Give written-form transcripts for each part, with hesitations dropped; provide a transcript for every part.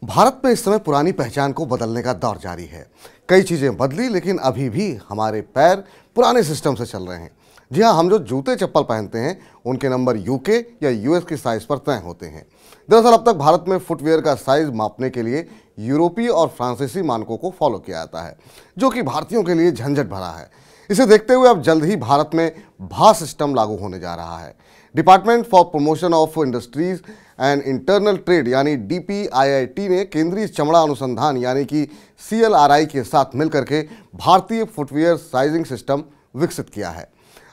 भारत में इस समय पुरानी पहचान को बदलने का दौर जारी है। कई चीजें बदली, लेकिन अभी भी हमारे पैर पुराने सिस्टम से चल रहे हैं। जी हाँ, हम जो जूते चप्पल पहनते हैं उनके नंबर यूके या यूएस के साइज पर तय होते हैं। दरअसल अब तक भारत में फुटवियर का साइज मापने के लिए यूरोपीय और फ्रांसीसी मानकों को फॉलो किया जाता है, जो कि भारतीयों के लिए झंझट भरा है। इसे देखते हुए अब जल्द ही भारत में भा सिस्टम लागू होने जा रहा है। Department for promotion of industries and internal trade यानी DPIIT ने केंद्रीय चमड़ा अनुसंधान यानी कि CLRI के साथ मिलकर के भारतीय फुटवियर साइजिंग सिस्टम विकसित किया है।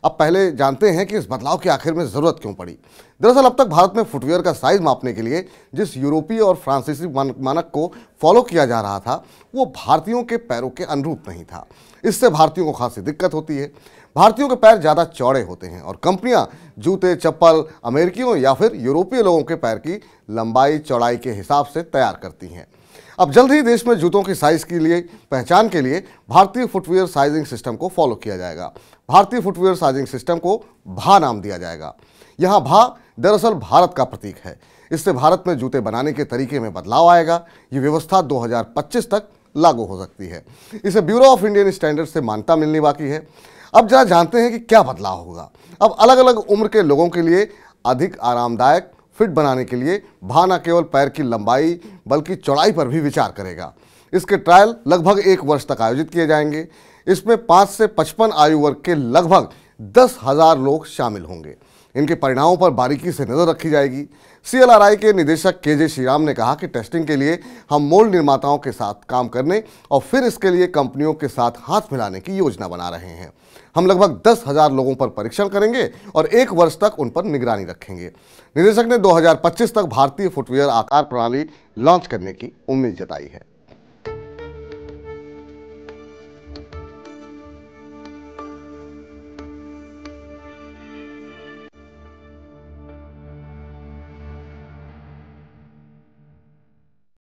अब पहले जानते हैं कि इस बदलाव की आखिर में जरूरत क्यों पड़ी। दरअसल अब तक भारत में फुटवियर का साइज मापने के लिए जिस यूरोपीय और फ्रांसीसी मानक को फॉलो किया जा रहा था, वो भारतीयों के पैरों के अनुरूप नहीं था। इससे भारतीयों को खासी दिक्कत होती है। भारतीयों के पैर ज़्यादा चौड़े होते हैं और कंपनियां जूते चप्पल अमेरिकियों या फिर यूरोपीय लोगों के पैर की लंबाई चौड़ाई के हिसाब से तैयार करती हैं। अब जल्द ही देश में जूतों की साइज के लिए पहचान के लिए भारतीय फुटवियर साइजिंग सिस्टम को फॉलो किया जाएगा। भारतीय फुटवियर साइजिंग सिस्टम को भा नाम दिया जाएगा। यहाँ भा दरअसल भारत का प्रतीक है। इससे भारत में जूते बनाने के तरीके में बदलाव आएगा। ये व्यवस्था 2025 तक लागू हो सकती है। इसे ब्यूरो ऑफ इंडियन स्टैंडर्ड से मान्यता मिलनी बाकी है। अब जरा जानते हैं कि क्या बदलाव होगा। अब अलग अलग उम्र के लोगों के लिए अधिक आरामदायक फिट बनाने के लिए भा न केवल पैर की लंबाई बल्कि चौड़ाई पर भी विचार करेगा। इसके ट्रायल लगभग 1 वर्ष तक आयोजित किए जाएंगे। इसमें 5 से 55 आयु वर्ग के लगभग 10,000 लोग शामिल होंगे। इनके परिणामों पर बारीकी से नजर रखी जाएगी। CLRI के निदेशक KJ श्रीराम ने कहा कि टेस्टिंग के लिए हम मोल्ड निर्माताओं के साथ काम करने और फिर इसके लिए कंपनियों के साथ हाथ मिलाने की योजना बना रहे हैं। हम लगभग 10,000 लोगों पर परीक्षण करेंगे और 1 वर्ष तक उन पर निगरानी रखेंगे। निदेशक ने 2025 तक भारतीय फुटवियर आकार प्रणाली लॉन्च करने की उम्मीद जताई है।